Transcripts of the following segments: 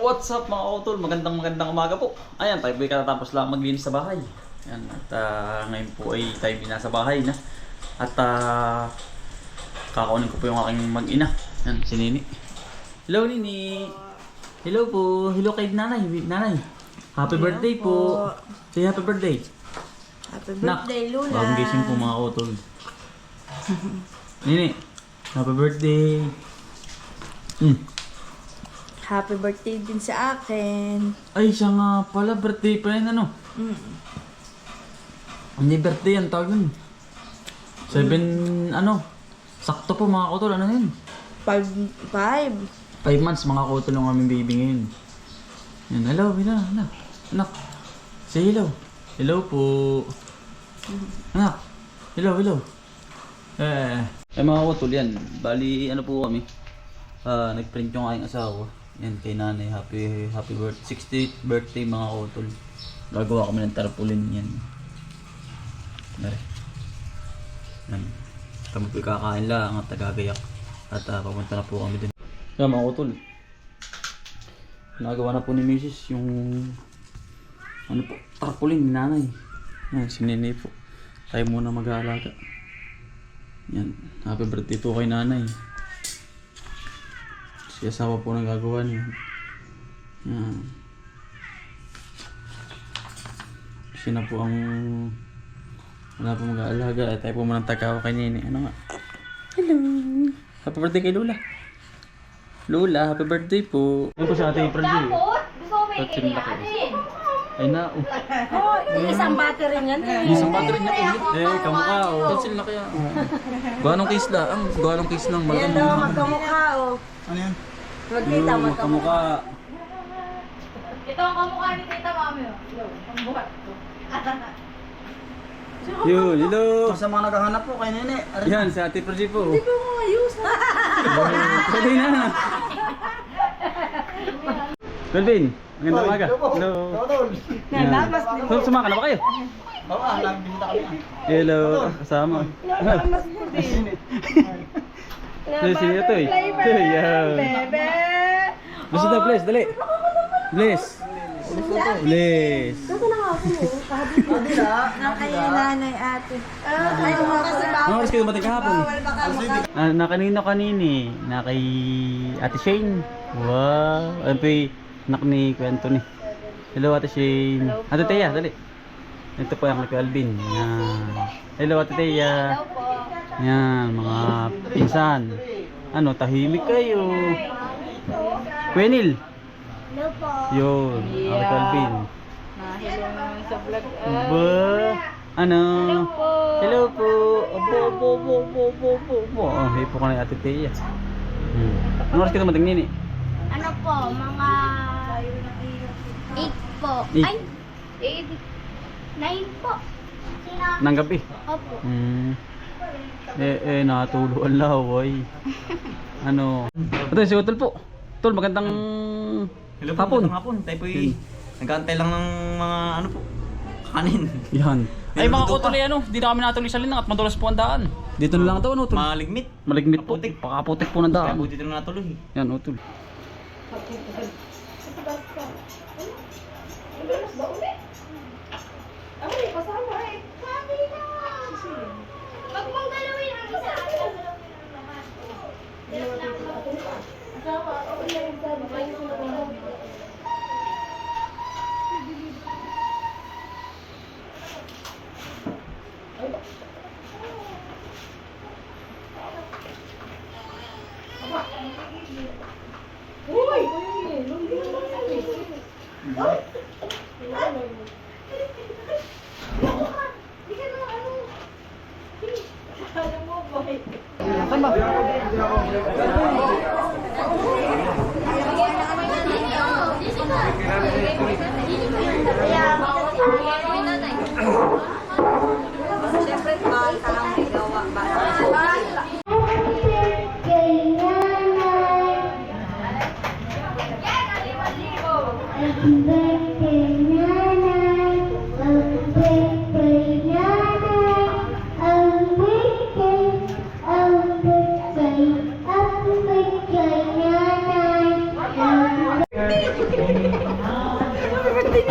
what's up mga utol? Magandang umaga po. Ayan, tayo po'y katatapos lang maglinis sa bahay. Ayan, at ngayon po ay tayo nasa bahay na. At kakakunin ko po yung aking mag-ina. Ayan, si Nini. Hello Nini. Hello po. Hello kay nanay. Nanay. Happy birthday po. Say happy birthday. Happy birthday, Lula. Bagong gising po mga utol. Nini. Happy birthday. Happy birthday din sa akin. Ay, siya nga pala. Birthday pa yan, ano? Hindi birthday yan, tawag yun. 7, ano? Sakto po mga kutol, ano yun? 5 months mga kutol ng aming baby ngayon. Yan, hello. Anak. Say hello. Hello po. Anak. Hello. Eh mga kutol yan. Bali, ano po kami? Nag-print yung aking asawa. Yan kay nanay, happy birthday, 60th birthday mga kutol. Gagawa kami ng tarpaulin yan. Yan. Kami po kakain lang at tagagayak. At papunta na po kami din. Yan mga kutol. Nagawa na po ni Mrs. yung ano po, tarpaulin ni nanay. Yan, si Nene po. Tayo muna mag-aalaga. Yan, happy birthday po kay nanay. Si asawa po nang gagawa niya. Yan. Siya na po ang wala po mag-aalaga. At tayo po muna tagawa kay Nini. Ano nga? Hello! Happy birthday kay Lola. Lola, happy birthday po. Ano po sa ating April Day? Gusto ko may kailangan. Ay na, Isang battery niyan. isang battery na ulit. Kamukha oh. Pencil na kaya. Gawa case lang. Gawa case lang. Yan daw, magkamukha oh. Ano yan? Magkita mo ito. Kamukha. Ito ang kamukha ni Tita Mami. Ang buhat ko. Yun, hello. Sa mga naghahanap po kay Nene. Yan, sa Ate Percy po. Hindi ko ayos na. Pwede na. Melvin, magandang umaga. Hello. Nalamas din. So, sumaka na ba kayo? Oo, nagbisita kami. Hello, kasama. Nalamas ko din. Sino ito eh? Yan. Bebe. Gusto daw, Bless, dali. Bless. Bless. Nakaya nanay ate. Ay, kasi Ano oras kayo dumating kahapon? Nakanino na kay Ate Shane. Wow. Ano po yung anak ni Kwento ni. Hello Ate Shane. Ate Teya, dali. Ito po yung kay Alvin. Yan. Hello Ate Teya. Yan, mga pinsan. Ano, tahimik kayo. Kwenil. Hello po. Yun, Ate Alvin. Hello naman sa vlog. Ba? Ano? Hello po. Opo. Oh, hey po ka na Ate Teya. Ano oras ka dumating Nini? Ano po, mga 8 po. Eight. Ay, 9 po. Sina? Nang gabi. Opo. Natulo ang laway. Ano? Ito si Utol po. Utol, magandang hapon. Hapon. Tayo po'y nag-aantay lang ng mga ano po, kanin. Yan. Ay mga Utol, ano? Di na kami natuloy sa linang at madulas po ang daan. Dito na lang ito, ano Utol? Maligmit. Maligmit po. Pakaputik po ng Kaya daan. po dito na natuloy. Yan, Utol. Wag mong galawin ang isa. Siyempre, mahal ka lang may gawa ba?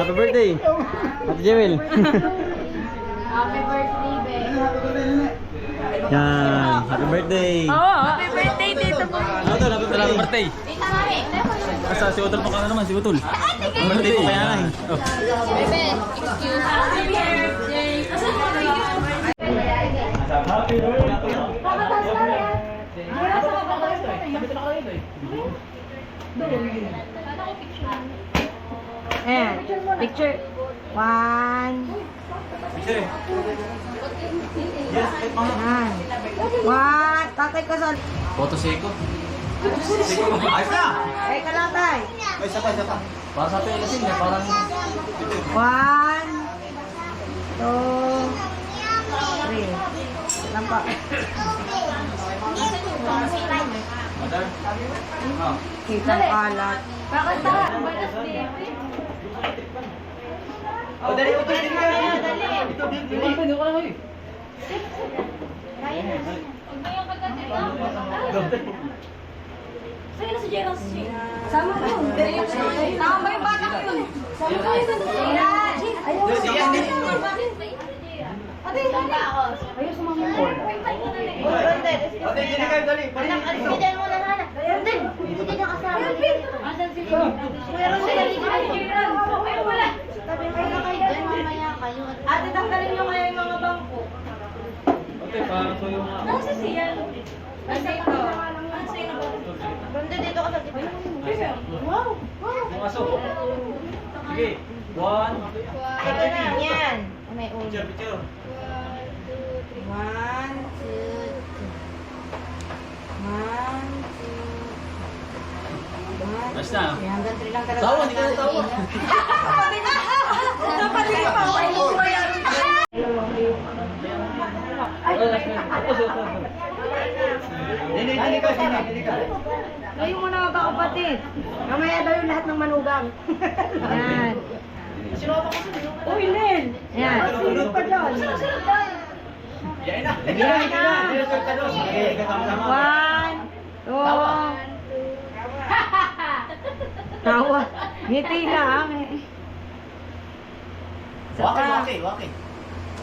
Happy birthday! Ate Jewel! Happy birthday, be. Yan! Happy birthday! Happy birthday, Tito Boy. Ano to? Happy birthday! Tita Mami, Basta si Utol pa ka naman, si Utol. Happy birthday po kaya na eh. Oh. bebe, excuse. Happy birthday. Happy birthday! Pakatas na rin. Wala sa pakatas na rin. Ayan, picture. 1. Yes, kahit mga. Ayan. 1. Tatay ko sa... Photo seko. Ayos na! Ay, ka lang, tay. Ay, isa pa, isa pa. Para sa pelasing niya, parang... 1, 2, 3. Lang pa. Mother? Ah. Kita ang kalat. Bakit na? Buenas day. O, dali, ito din ka! Ito din, dali. Pwede ko lang eh. Huwag mo yung pagkatid. Sa'yo na si Gerald. Sama mo. Tama ba yung bata ko yun? Sama mo yun. Ayaw. Siya, dali. Ate, saan ako? Ayaw sumama mo. O, dali, dali kayo, dali. Bigyan mo na sana. Hindi. Hindi ka kasama. Asan si Gerald? Meron siya. Gerald. Ay, wala. Sabi kayo na kayo dyan. Mamaya kayo. Ate, tanggalin nyo kaya yung mga bangko. Okay, parang so yung... Nasa siya. Nasa ito. Nasa ito. Banda dito ka sa gitna. Wow. Wow. Yung aso. Sige. 1. Ito na, yan. May ulo. Picture, picture. 1, 2, 3. 1, 2, 1. Basta. Hanggang 3 lang talaga. Tawa, hindi ka na tawa. Dapat hindi pa ako Dali, dali ka, dali ka. Ngayon mo na mga kapatid. Mamaya daw yung lahat ng manugang. Yan. Uy, Len! Yan. Sunod pa dyan. Yan na. Yan na. Okay, kasama-sama. 1, 2. Tawa. Ngiti lang. Waki, waki, waki.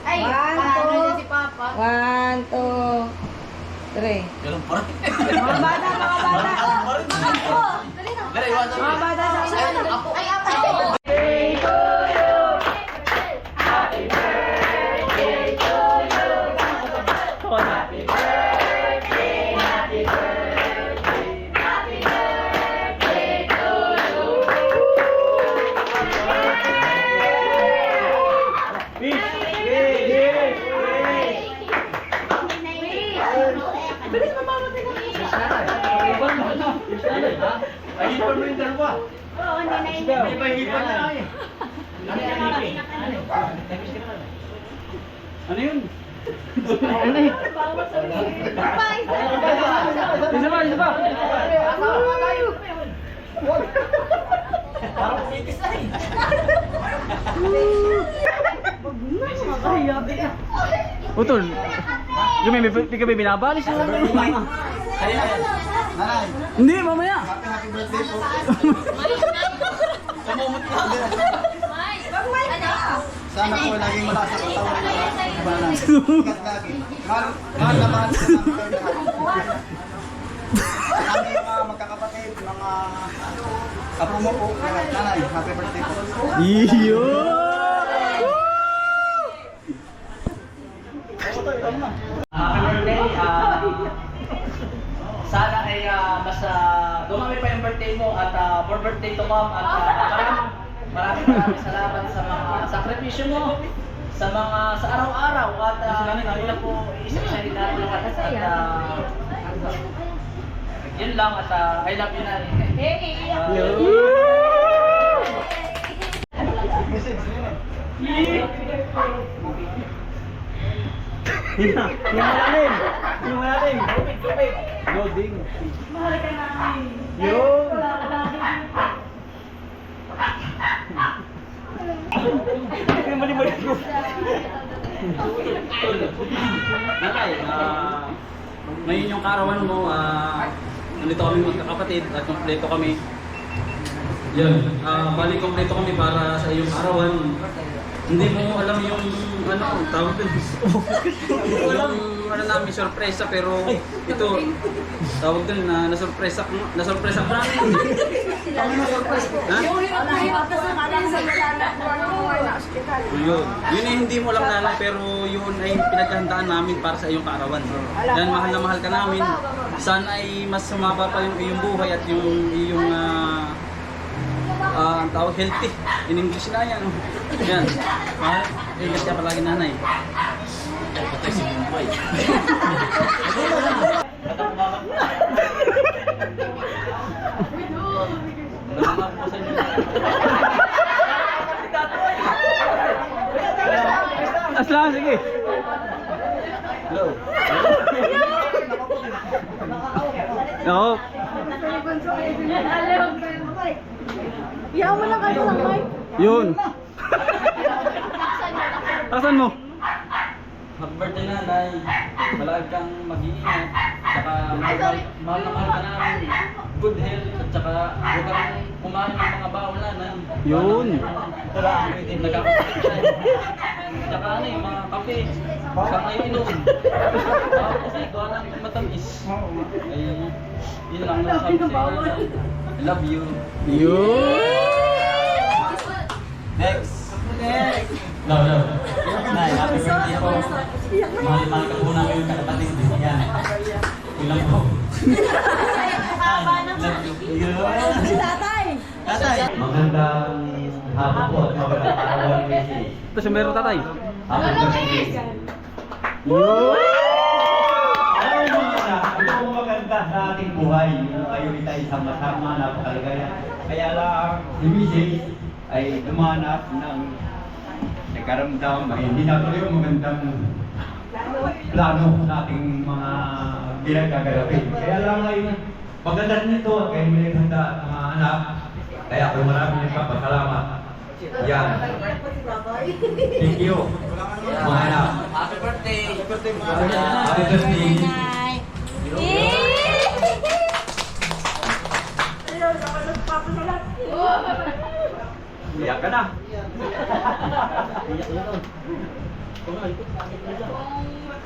Ay, 1, paano 2. yun si Papa? 1, 2, 3. Ganun pa rin. Mga bata, mga bata. Dali, iwan sa Mga bata sa Ay, apa. Ay, hipan mo yung dalawa. Oo, nanay. May pahipan na lang eh. Ano yun? Ano yun? Isa pa, isa pa. Parang pitis na eh. Utol. Yung may binabalis. Nanay, Hindi, mamaya. happy birthday po. Kamumot na. Sana po laging malakas ang katawan niya. Ingat lagi. Mahal na mahal sa namin kayo lahat. Sa aming mga magkakapatid, mga kapumo po. Nanay, happy birthday po. Iyo! Happy birthday. Sana ay mas dumami pa yung birthday mo at more birthday to come at maraming salamat sa mga sakripisyo mo sa mga sa araw-araw at hindi na po isa-isa rin natin lahat at yun lang at I love you na Yung malalim. Yung malalim. Loading. Yung. Yung malibalik ko. Nanay, ngayon yung karawan mo, nandito kami magkakapatid at kompleto kami. Yan, bali kompleto kami para sa iyong arawan. Hindi mo alam yung ano, tawag din. Yung ano namin, sorpresa, pero ito, tawag din na nasurpresa ko namin. Ha? Yun ay hindi mo lang alam, pero yun ay pinaghahandaan namin para sa iyong kaarawan. Yan, mahal na mahal ka namin. Sana ay mas sumaba pa yung iyong buhay at yung iyong ang tawag healthy. In English na yan. Yan. Mahal, ingat ka palagi nanay. Patay si Bumbay. Aslan, sige. Hello. No. Iyaw mo lang kayo lang, Mike. Yun. Asan mo? Happy birthday nanay. Palagi kang mag-iingat. Saka mahal na mahal ka namin. Good health. At saka huwag kang kumain ng mga bawal nanay. Yun. Nagkakasakit siya. Saka ano yung mga kape. Huwag kang iinom. Kasi gawa namin matamis. Ay, yun lang nasabi sa'yo. I love you. Next. No. Nay, happy birthday po. Mahal ka po namin yung kakapatid. Yan. Yun lang po. Tatay! Magandang hapon po at magandang araw ni Messi. Ito siya meron tatay. Happy birthday. Ito ang maganda sa ating buhay. Yung kayo tayo sama-sama, napakaligaya. Kaya lang, si Messi ay dumanap ng nagkaramdam ay hindi na yung magandang plano sa ating mga ginagagalapin. Kaya lang ay maganda nito at kayo may handa at mga anak. Kaya ako maraming nagpapasalamat. Yan. Thank you. Mga anak. Happy birthday! Happy birthday. Iyak ka na.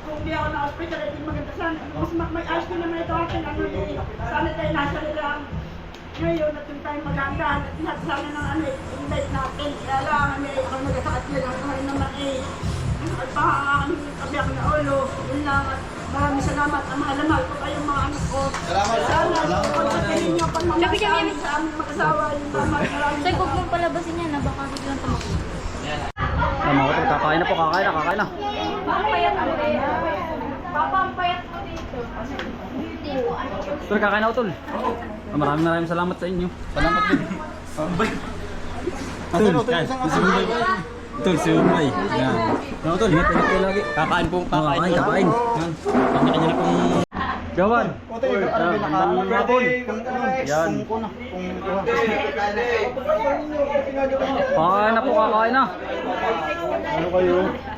Kung di ako na-hospital, hindi maganda sana. Mas may ayos ko naman ito akin. Sana tayo nasa lang. Ngayon, at yung tayo magandaan. At lahat sana ng invite natin. Kaya lang, ako nagasakit nila. Kaya naman at kabi ako na ulo. Yun lang. At maraming salamat. Ang mahal ko kayong mga anak ko. Salamat. Sana, kung sa tingin niyo pag mamasahin sa aming mag-asawa. Yung maraming Sir, huwag mong palabasin yan na baka biglang tumakbo. Mga kapatid, kakain na po, kakain na. Pampayat mo dito. Papampayat mo dito. Tol, kakain na ako, tol. Maraming salamat sa inyo. Salamat din. Tol, Tol, si Umbay. Yan. Ano, tol, ingat kayo lagi. Kakain po, kakain. Yan. Kanya na pong... Gawan. Ang hapon. Yan. Kakain na po, kakain na. Ano kayo?